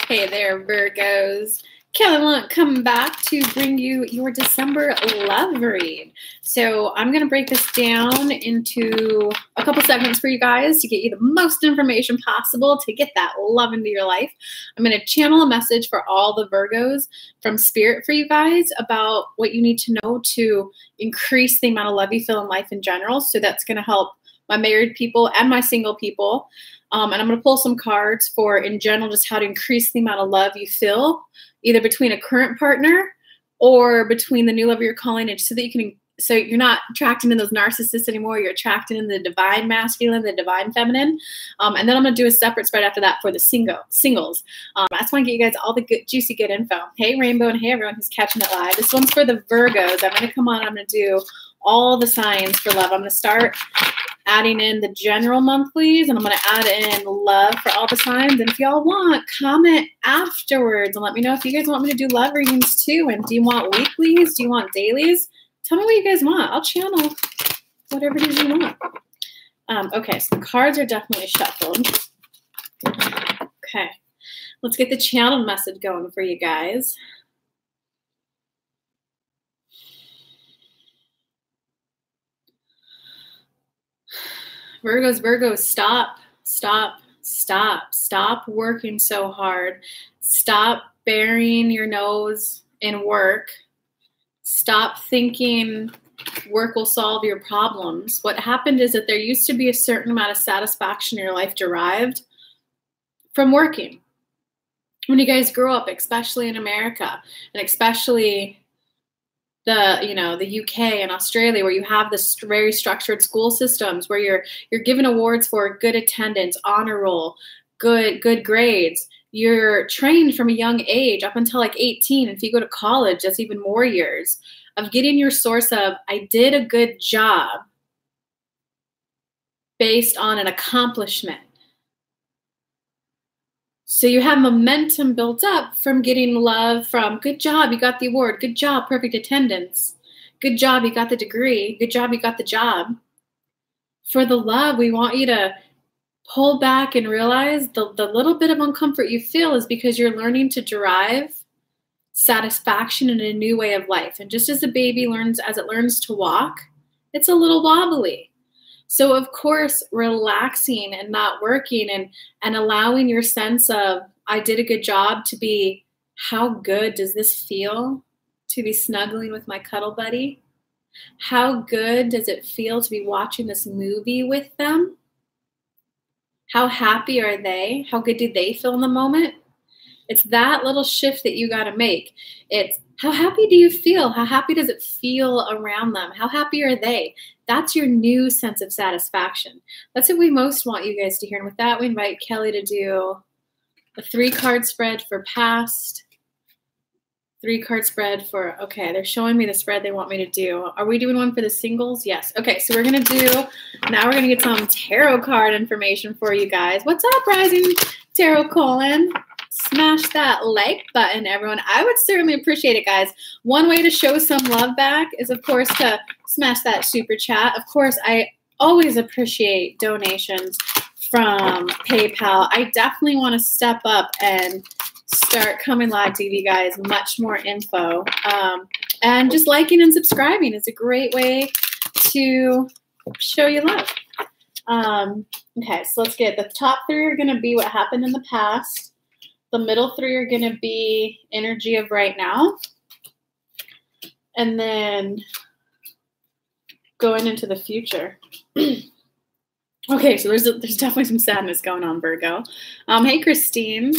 Hey there, Virgos. Kelly Lunt coming back to bring you your December love read. So I'm going to break this down into a couple segments for you guys to get you the most information possible to get that love into your life. I'm going to channel a message for all the Virgos from Spirit for you guys about what you need to know to increase the amount of love you feel in life in general. So that's going to help my married people and my single people. And I'm going to pull some cards for, in general, just how to increase the amount of love you feel, either between a current partner or between the new lover you're calling in, so that you can, so you're not attracting in those narcissists anymore. You're attracting in the divine masculine, the divine feminine. And then I'm going to do a separate spread after that for the singles. I just want to get you guys all the good, juicy, good info. Hey, Rainbow, and hey, everyone who's catching it live. This one's for the Virgos. I'm going to come on. I'm going to do all the signs for love. I'm going to start adding in the general monthlies, and I'm going to add in love for all the signs. And if y'all want, comment afterwards and let me know if you guys want me to do love readings too. And do you want weeklies? Do you want dailies? Tell me what you guys want. I'll channel whatever it is you want. Okay, so the cards are definitely shuffled. Okay, let's get the channel message going for you guys. Virgos, stop working so hard. Stop burying your nose in work. Stop thinking work will solve your problems. What happened is that there used to be a certain amount of satisfaction in your life derived from working. When you guys grow up, especially in America, and especially the UK and Australia, where you have this very structured school systems where you're given awards for good attendance, honor roll, good grades. You're trained from a young age up until like 18. And if you go to college, that's even more years of getting your source of, I did a good job based on an accomplishment. So you have momentum built up from getting love from, good job, you got the award. Good job, perfect attendance. Good job, you got the degree. Good job, you got the job. For the love, we want you to pull back and realize the little bit of uncomfort you feel is because you're learning to derive satisfaction in a new way of life. And just as a baby learns, as it learns to walk, it's a little wobbly. So, of course, relaxing and not working and allowing your sense of, I did a good job, to be, how good does this feel to be snuggling with my cuddle buddy? How good does it feel to be watching this movie with them? How happy are they? How good do they feel in the moment? It's that little shift that you got to make. It's, how happy do you feel? How happy does it feel around them? How happy are they? That's your new sense of satisfaction. That's what we most want you guys to hear. And with that, we invite Kelly to do a 3-card spread for past, 3-card spread for, okay, they're showing me the spread they want me to do. Are we doing one for the singles? Yes. Okay, so we're going to do, now we're going to get some tarot card information for you guys. What's up, Rising Tarot Colon? Smash that like button, everyone. I would certainly appreciate it, guys. One way to show some love back is, of course, to smash that super chat. Of course, I always appreciate donations from PayPal. I definitely want to step up and start coming live to give you guys much more info. And just liking and subscribing is a great way to show you love. Okay, so let's get, the top 3 are going to be what happened in the past. The middle 3 are going to be energy of right now. And then going into the future. Okay, so there's definitely some sadness going on, Virgo. Hey, Christine.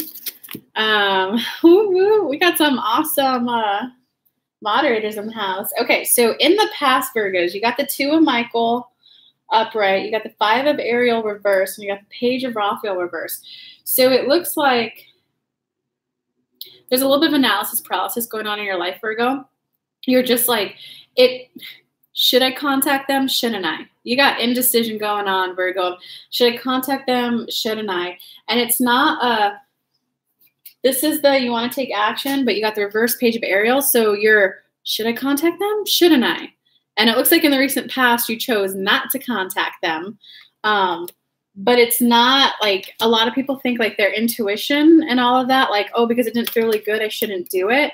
We got some awesome moderators in the house. Okay, so in the past, Virgos, you got the 2 of Michael upright. You got the 5 of Ariel reverse. And you got the Page of Raphael reverse. So it looks like there's a little bit of analysis paralysis going on in your life, Virgo. You're just like, should I contact them? Shouldn't I? You got indecision going on, Virgo. Should I contact them? Shouldn't I? And it's not this is the, you want to take action, but you got the reverse Page of Ariel. So you're, should I contact them? Shouldn't I? And it looks like in the recent past, you chose not to contact them. But it's not like a lot of people think like their intuition and all of that, like, oh, because it didn't feel really good, I shouldn't do it.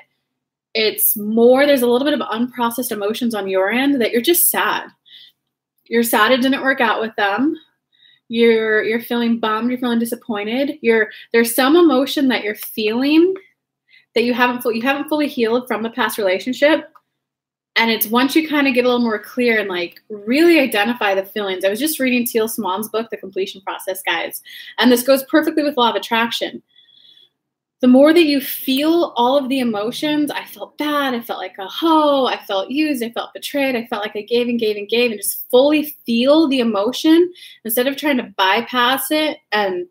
It's more, there's a little bit of unprocessed emotions on your end that you're just sad. You're sad it didn't work out with them. You're feeling bummed, you're feeling disappointed. There's some emotion that you're feeling that you haven't fully healed from the past relationship. And it's once you kind of get a little more clear and like really identify the feelings. I was just reading Teal Swan's book, The Completion Process, guys. And this goes perfectly with Law of Attraction. The more that you feel all of the emotions, I felt bad, I felt like a hoe, I felt used, I felt betrayed, I felt like I gave and gave and gave, and just fully feel the emotion instead of trying to bypass it and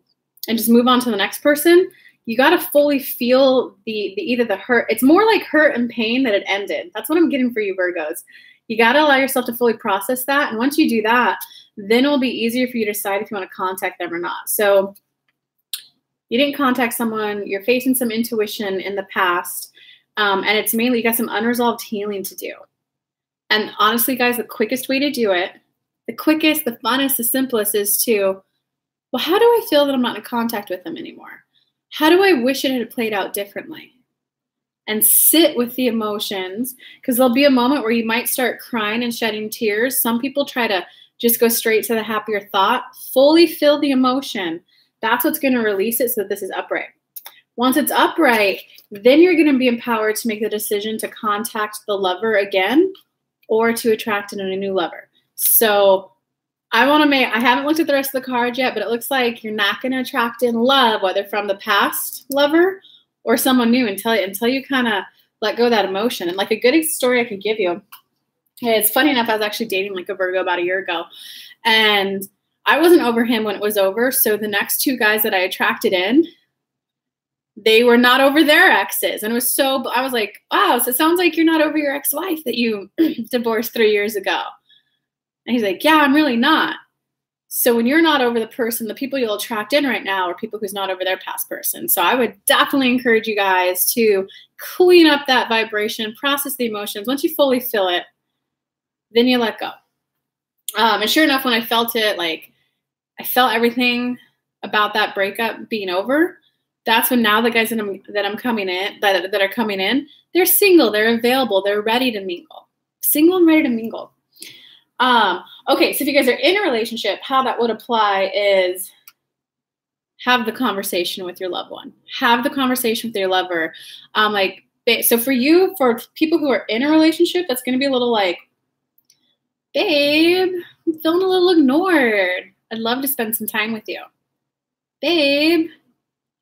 just move on to the next person. You got to fully feel either the hurt. It's more like hurt and pain that it ended. That's what I'm getting for you, Virgos. You got to allow yourself to fully process that. And once you do that, then it'll be easier for you to decide if you want to contact them or not. So you didn't contact someone, you're facing some intuition in the past, and it's mainly you got some unresolved healing to do. And honestly, guys, the quickest way to do it, the quickest, the funnest, the simplest is to, well, how do I feel that I'm not in contact with them anymore? How do I wish it had played out differently? And sit with the emotions, because there'll be a moment where you might start crying and shedding tears. Some people try to just go straight to the happier thought. Fully feel the emotion. That's what's going to release it so that this is upright. Once it's upright, then you're going to be empowered to make the decision to contact the lover again or to attract in a new lover. So I haven't looked at the rest of the cards yet, but it looks like you're not going to attract in love, whether from the past lover or someone new until you kind of let go of that emotion. And like a good story I could give you, it's funny enough, I was actually dating like a Virgo about a year ago, and I wasn't over him when it was over. So the next two guys that I attracted in, they were not over their exes. And I was like, wow, so it sounds like you're not over your ex-wife that you divorced 3 years ago. And he's like, yeah, I'm really not. So when you're not over the person, the people you'll attract in right now are people who's not over their past person. So I would definitely encourage you guys to clean up that vibration, process the emotions. Once you fully feel it, then you let go. And sure enough, when I felt it, like I felt everything about that breakup being over. That's when now the guys that are coming in, they're single, they're available, they're ready to mingle. Single and ready to mingle. Okay, so if you guys are in a relationship, how that would apply is have the conversation with your loved one. Have the conversation with your lover. So for people who are in a relationship, that's going to be a little like, babe, I'm feeling a little ignored. I'd love to spend some time with you. Babe,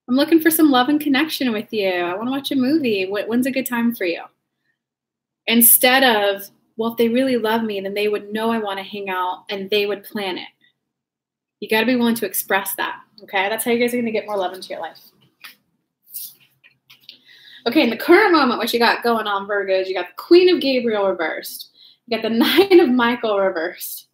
I'm looking for some love and connection with you. I want to watch a movie. When's a good time for you? Instead of, well, if they really love me, then they would know I want to hang out and they would plan it. You got to be willing to express that, okay? That's how you guys are going to get more love into your life. Okay, in the current moment, what you got going on, Virgos, you got the Queen of Gabriel reversed. You got the Nine of Michael reversed.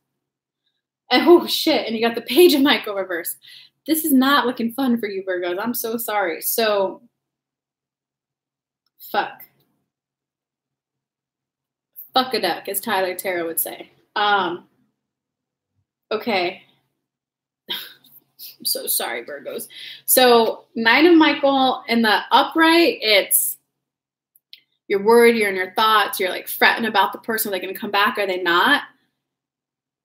And oh, shit, and you got the Page of Michael reversed. This is not looking fun for you, Virgos. I'm so sorry. So, fuck. Fuck a duck, as Tyler Tarot would say. Okay. I'm so sorry, Virgos. So, Nine of Michael in the upright, it's you're worried, you're in your thoughts, you're like fretting about the person. Are they going to come back? Are they not?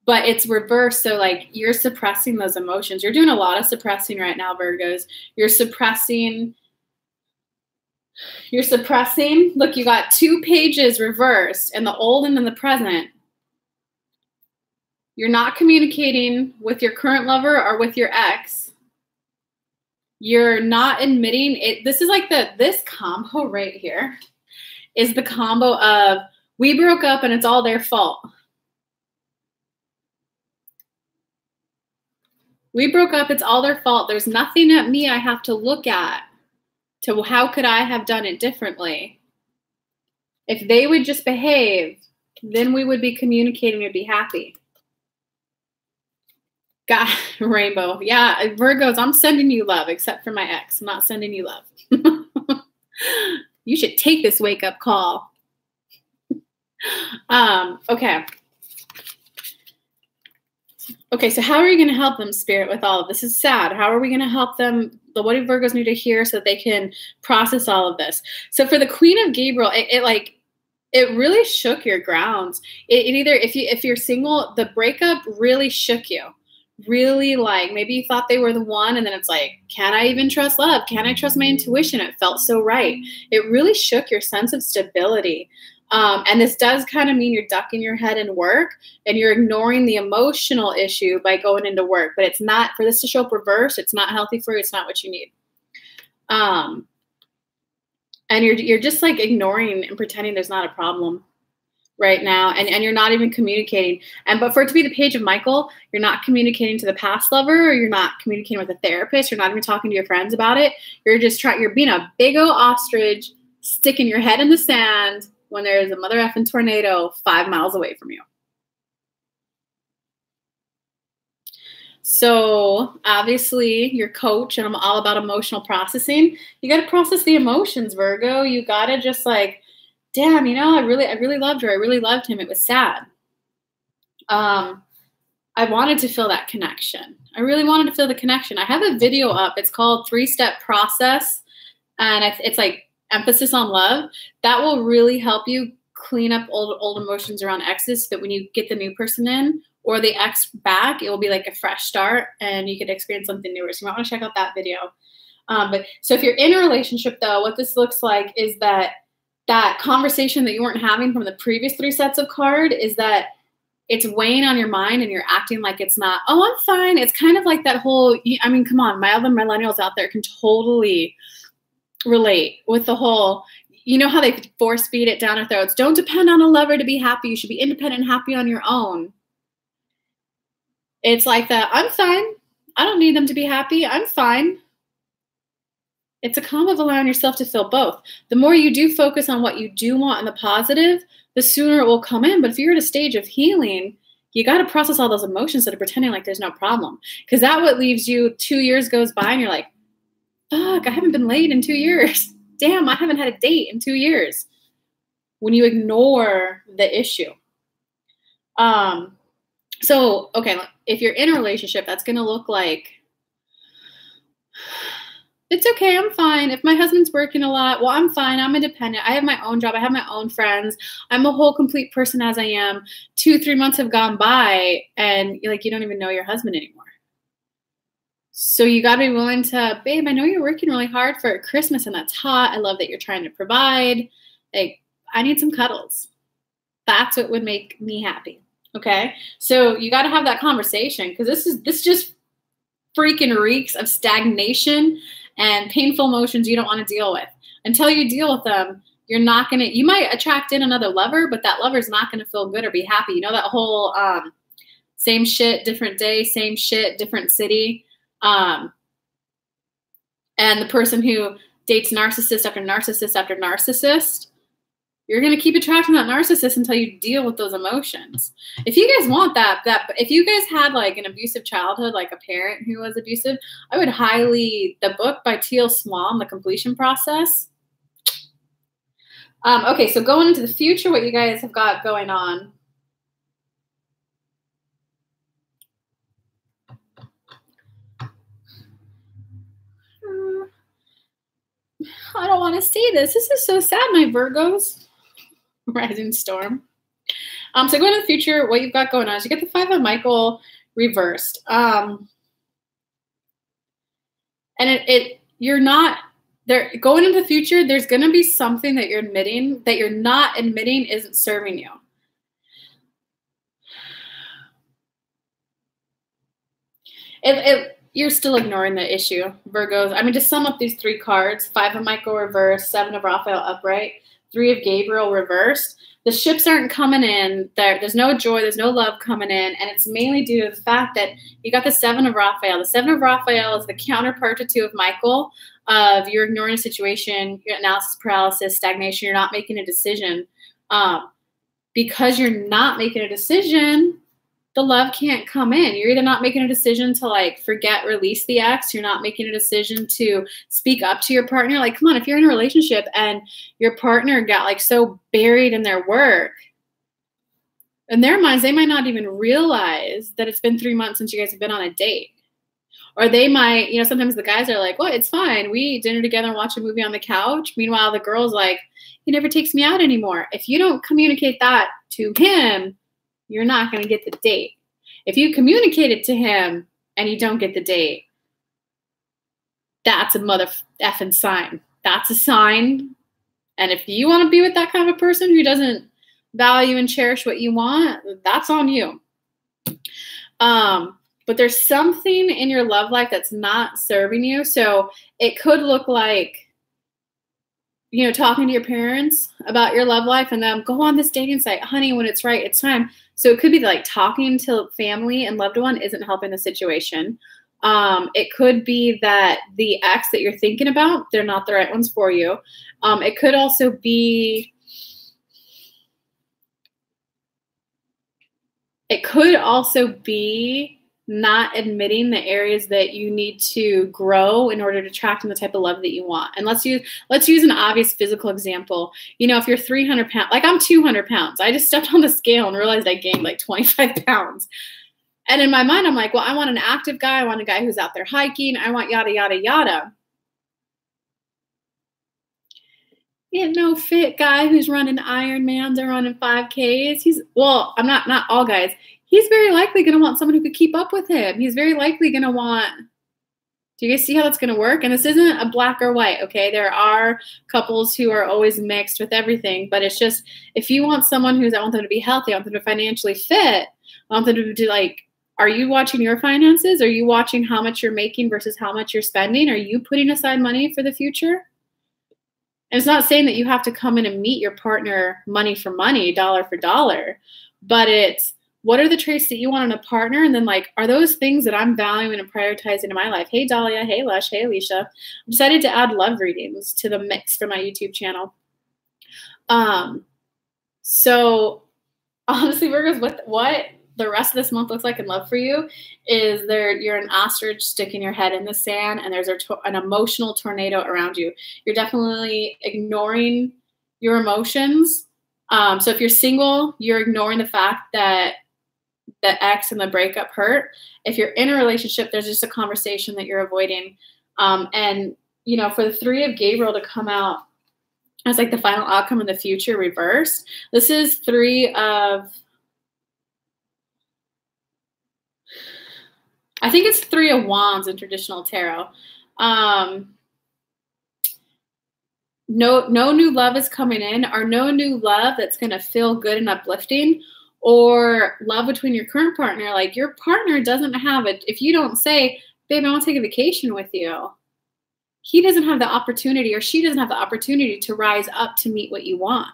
But it's reversed. So like you're suppressing those emotions. You're doing a lot of suppressing right now, Virgos. You're suppressing. Look, you got 2 pages reversed in the old and in the present. You're not communicating with your current lover or with your ex. You're not admitting it. This is like this combo right here is the combo of we broke up and it's all their fault. We broke up, it's all their fault. There's nothing at me I have to look at to how could I have done it differently. If they would just behave, then we would be communicating and be happy. God, Rainbow. Yeah, Virgos, I'm sending you love, except for my ex. I'm not sending you love. You should take this wake-up call. Okay, so how are you going to help them, Spirit, with all of this? Is sad. How are we going to help them? What do Virgos need to hear so that they can process all of this? So for the Queen of Gabriel, it really shook your grounds. It either, if you're single, the breakup really shook you. Really, like, maybe you thought they were the one, and then it's like, can I even trust love? Can I trust my intuition? It felt so right. It really shook your sense of stability. And this does kind of mean you're ducking your head in work and you're ignoring the emotional issue by going into work. But it's not, for this to show up reversed, it's not healthy for you. It's not what you need. And you're just like ignoring and pretending there's not a problem right now. And you're not even communicating. But for it to be the Page of Michael, you're not communicating to the past lover, or you're not communicating with a therapist. You're not even talking to your friends about it. You're just you're being a big old ostrich, sticking your head in the sand when there's a mother effing tornado 5 miles away from you. So obviously your coach, and I'm all about emotional processing. You got to process the emotions, Virgo. You got to just like, damn, I really loved her. I really loved him. It was sad. I wanted to feel that connection. I really wanted to feel the connection. I have a video up. It's called 3-Step Process. And it's like emphasis on love. That will really help you clean up old emotions around exes so that when you get the new person in or the ex back, it will be like a fresh start and you could experience something newer. So you might want to check out that video. So if you're in a relationship though, what this looks like is that conversation that you weren't having from the previous 3 sets of card is that it's weighing on your mind and you're acting like it's not, oh, I'm fine. It's kind of like that whole, I mean, come on, my other millennials out there can totally relate with the whole, how they force feed it down our throats. Don't depend on a lover to be happy. You should be independent and happy on your own. It's like that. I'm fine. I don't need them to be happy. I'm fine. It's a combo of allowing yourself to feel both. The more you do focus on what you do want and the positive, the sooner it will come in. But if you're at a stage of healing, you got to process all those emotions that are pretending like there's no problem. Because that what leaves you 2 years goes by and you're like, fuck, I haven't been laid in 2 years. Damn, I haven't had a date in 2 years. When you ignore the issue. So, okay, if you're in a relationship, that's going to look like, it's okay, I'm fine. If my husband's working a lot, well, I'm fine. I'm independent. I have my own job. I have my own friends. I'm a whole complete person as I am. 2-3 months have gone by and you don't even know your husband anymore. So you got to be willing to, babe, I know you're working really hard for Christmas and that's hot. I love that you're trying to provide. Like, I need some cuddles. That's what would make me happy. Okay. So you got to have that conversation because this just freaking reeks of stagnation and painful emotions you don't want to deal with. Until you deal with them, you're not going to, you might attract in another lover, but that lover's not going to feel good or be happy. You know, that whole same shit, different day, same shit, different city. And the person who dates narcissist after narcissist after narcissist, you're going to keep attracting that narcissist until you deal with those emotions. If you guys want that, if you guys had like an abusive childhood, like a parent who was abusive, I would highly, the book by Teal Swan, The Completion Process. Okay, so going into the future, what you guys have got going on. I don't want to see this. This is so sad, my Virgos. Rising storm. So going to the future, what you've got going on is you get the 5 of Michael reversed. And you're not there going into the future. There's going to be something that you're admitting that you're not admitting isn't serving you. You're still ignoring the issue, Virgos. I mean, to sum up these 3 cards, 5 of Michael reversed, 7 of Raphael upright, 3 of Gabriel reversed. The ships aren't coming in. There's no joy. There's no love coming in. And it's mainly due to the fact that you got the 7 of Raphael. The 7 of Raphael is the counterpart to 2 of Michael. You're ignoring a situation, your analysis paralysis, stagnation. You're not making a decision. Because you're not making a decision, the love can't come in. You're either not making a decision to like forget, release the ex. You're not making a decision to speak up to your partner. Like, come on, if you're in a relationship and your partner got like so buried in their work, In their minds, they might not even realize that it's been 3 months since you guys have been on a date. Or they might, you know, sometimes the guys are like, well, it's fine. We eat dinner together and watch a movie on the couch. Meanwhile, the girl's like, he never takes me out anymore. If you don't communicate that to him, you're not going to get the date. If you communicate it to him and you don't get the date, that's a mother effing sign. That's a sign. And if you want to be with that kind of a person who doesn't value and cherish what you want, that's on you. But there's something in your love life that's not serving you. So it could look like, you know, talking to your parents about your love life and them, go on this dating site. Honey, when it's right, it's time. So it could be like talking to family and loved one isn't helping the situation. It could be that the ex that you're thinking about, they're not the right ones for you. It could also be not admitting the areas that you need to grow in order to attract the type of love that you want. And let's use an obvious physical example. You know, if you're 300 pounds, like I'm 200 pounds, I just stepped on the scale and realized I gained like 25 pounds. And in my mind, I'm like, well, I want an active guy. I want a guy who's out there hiking. I want yada, yada, yada. Yeah, no fit guy who's running Ironmans or running 5Ks. I'm not all guys. He's very likely going to want someone who could keep up with him. He's very likely going to want, do you guys see how that's going to work? And this isn't a black or white, okay? There are couples who are always mixed with everything, but it's just, if you want someone I want them to be healthy, I want them to financially fit, I want them to do like, are you watching your finances? Are you watching how much you're making versus how much you're spending? Are you putting aside money for the future? And it's not saying that you have to come in and meet your partner money for money, dollar for dollar, but it's, what are the traits that you want in a partner? And then like, are those things that I'm valuing and prioritizing in my life? Hey, Dahlia. Hey, Lush. Hey, Alicia. I decided to add love readings to the mix for my YouTube channel. So honestly, Virgos, what the rest of this month looks like in love for you is you're an ostrich sticking your head in the sand and there's an emotional tornado around you. You're definitely ignoring your emotions. So if you're single, you're ignoring the fact that the ex and the breakup hurt. If you're in a relationship, there's just a conversation that you're avoiding. And, you know, for the 3 of Gabriel to come out as like the final outcome in the future reversed, this is 3 of, I think it's 3 of Wands in traditional tarot. No new love is coming in, or no new love that's going to feel good and uplifting, or love between your current partner. Like your partner doesn't have it. If you don't say, babe, I want to take a vacation with you, he doesn't have the opportunity, or she doesn't have the opportunity to rise up to meet what you want.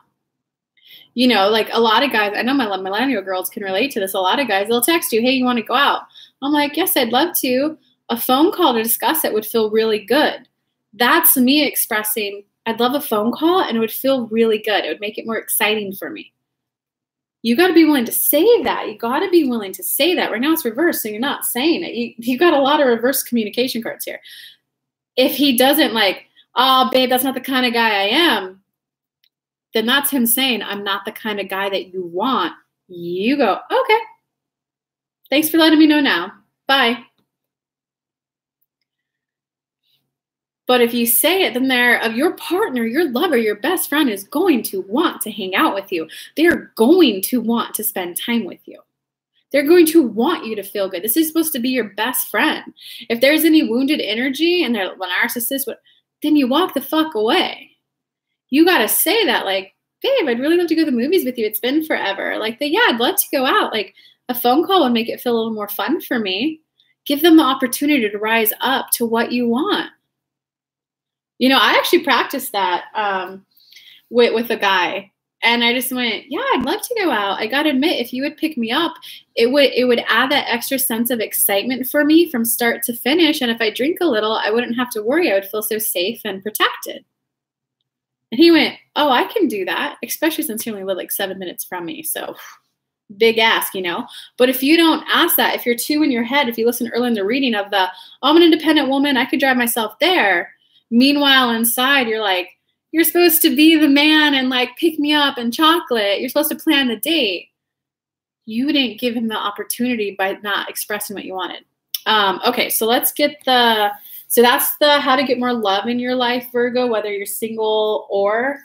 You know, like a lot of guys, I know my millennial girls can relate to this. A lot of guys, they'll text you, hey, you want to go out? I'm like, yes, I'd love to. A phone call to discuss it would feel really good. That's me expressing, I'd love a phone call and it would feel really good. It would make it more exciting for me. You got to be willing to say that. You got to be willing to say that. Right now it's reversed, so you're not saying it. You got a lot of reverse communication cards here. If he doesn't like, oh, babe, that's not the kind of guy I am, then that's him saying, I'm not the kind of guy that you want. You go, okay. Thanks for letting me know now. Bye. But if you say it, then your partner, your lover, your best friend is going to want to hang out with you. They're going to want to spend time with you. They're going to want you to feel good. This is supposed to be your best friend. If there's any wounded energy and they're a narcissist, then you walk the fuck away. You got to say that, like, babe, I'd really love to go to the movies with you. It's been forever. Like, yeah, I'd love to go out. Like, a phone call would make it feel a little more fun for me. Give them the opportunity to rise up to what you want. You know, I actually practiced that with a guy, and I just went, yeah, I'd love to go out. I got to admit, if you would pick me up, it would add that extra sense of excitement for me from start to finish. And if I drink a little, I wouldn't have to worry. I would feel so safe and protected. And he went, oh, I can do that, especially since he only lived like 7 minutes from me. So big ask, you know. But if you don't ask that, if you're too in your head, if you listen early in the reading of the, oh, I'm an independent woman, I could drive myself there. Meanwhile, inside, you're like, you're supposed to be the man and like pick me up and chocolate. You're supposed to plan the date. you didn't give him the opportunity by not expressing what you wanted. Okay, so let's get so that's the how to get more love in your life, Virgo, whether you're single or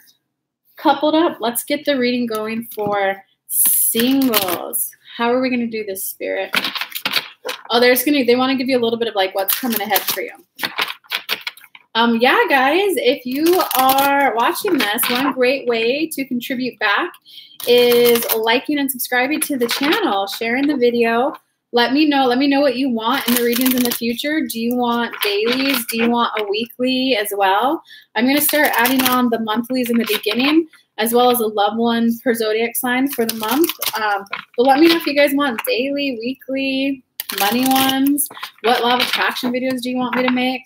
coupled up. Let's get the reading going for singles. How are we going to do this, Spirit? Oh, they want to give you a little bit of like what's coming ahead for you. Yeah, guys, if you are watching this, one great way to contribute back is liking and subscribing to the channel, sharing the video. Let me know what you want in the readings in the future. Do you want dailies? Do you want a weekly as well? I'm going to start adding on the monthlies in the beginning, as well as a loved one per zodiac sign for the month. But let me know if you guys want daily, weekly, money ones. What law of attraction videos do you want me to make?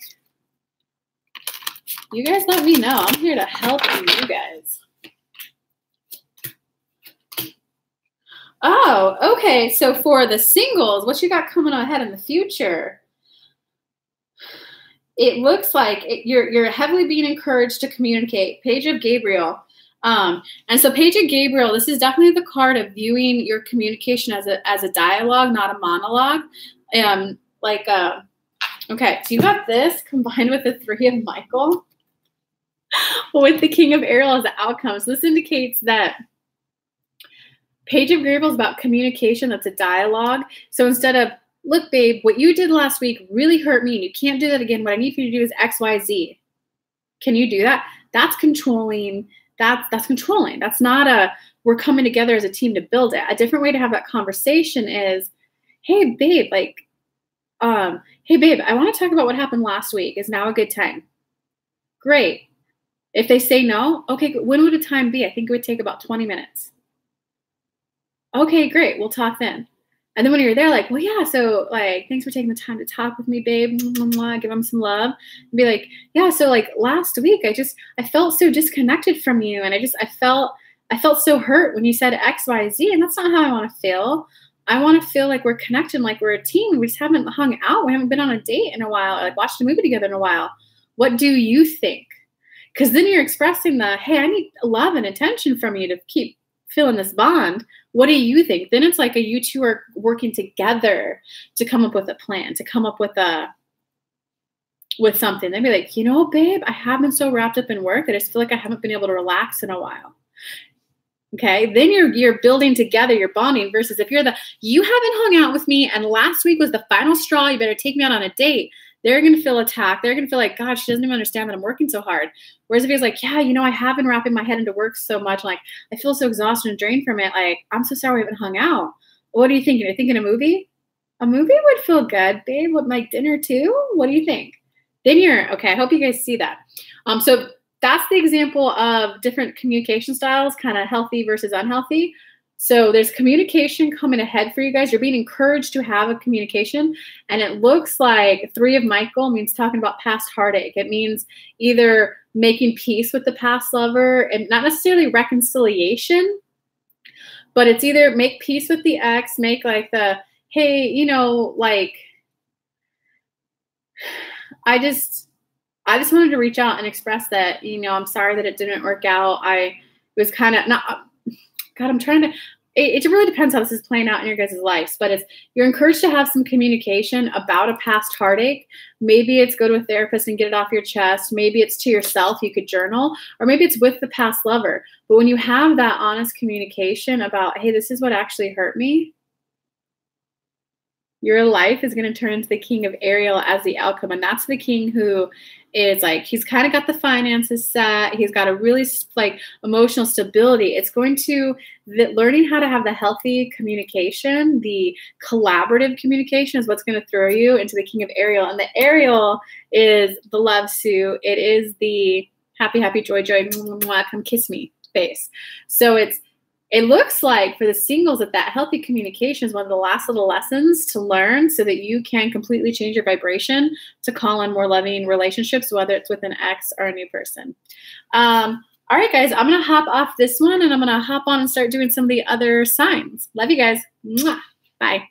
You guys let me know. I'm here to help you guys. Oh, okay. So for the singles, what you got coming ahead in the future? It looks like you're heavily being encouraged to communicate. Page of Gabriel. And so Page of Gabriel, this is definitely the card of viewing your communication as a dialogue, not a monologue. Okay, so you got this combined with the Three of Michael with the King of Ariel as the outcome. So this indicates that Page of Gabriel is about communication. That's a dialogue. So instead of, look, babe, what you did last week really hurt me, and you can't do that again. What I need for you to do is X, Y, Z. Can you do that? That's controlling. That's controlling. That's not we're coming together as a team to build it. A different way to have that conversation is, hey, babe, hey, babe, I want to talk about what happened last week. Is now a good time? Great. If they say no, okay, when would a time be? I think it would take about 20 minutes. Okay, great. We'll talk then. And then when you're there, like, well, yeah, so like, thanks for taking the time to talk with me, babe. Give them some love. And be like, yeah, so like last week, I felt so disconnected from you. And I felt so hurt when you said X, Y, Z. And that's not how I want to feel. I want to feel like we're connected, like we're a team. We just haven't hung out. We haven't been on a date in a while, or like watched a movie together in a while. What do you think? Because then you're expressing hey, I need love and attention from you to keep feeling this bond. What do you think? Then it's like you two are working together to come up with a plan, to come up with something. They'd be like, babe, I have been so wrapped up in work that I just feel like I haven't been able to relax in a while. Okay, then you're building together, you're bonding, versus if you haven't hung out with me and last week was the final straw, you better take me out on a date. They're going to feel attacked. They're going to feel like, God, she doesn't even understand that I'm working so hard. Whereas if he's like, yeah, I have been wrapping my head into work so much. Like, I feel so exhausted and drained from it. Like, I'm so sorry we haven't hung out. What are you thinking? Are you thinking a movie? A movie would feel good, babe. With like dinner too? What do you think? Then okay. I hope you guys see that. So that's the example of different communication styles, kind of healthy versus unhealthy. So there's communication coming ahead for you guys. You're being encouraged to have a communication. And it looks like Three of Michael means talking about past heartache. It means either making peace with the past lover, and not necessarily reconciliation, but it's either make peace with the ex, make like hey, I just wanted to reach out and express that, I'm sorry that it didn't work out. I was kind of not... God, I'm trying to, it really depends how this is playing out in your guys' lives, but you're encouraged to have some communication about a past heartache. Maybe it's go to a therapist and get it off your chest. Maybe it's to yourself, you could journal, or maybe it's with the past lover. But when you have that honest communication about, hey, this is what actually hurt me, your life is going to turn into the King of Ariel as the outcome. And that's the king who is like, he's kind of got the finances set. He's got a really like emotional stability. It's going to, learning how to have the healthy communication, the collaborative communication is what's going to throw you into the King of Ariel. And the Ariel is the love suit. It is the happy, happy, joy, joy, mwah, come kiss me face. So it looks like for the singles that healthy communication is one of the last little lessons to learn so that you can completely change your vibration to call in more loving relationships, whether it's with an ex or a new person. All right, guys, I'm going to hop off this one and I'm going to hop on and start doing some of the other signs. Love you guys. Mwah. Bye.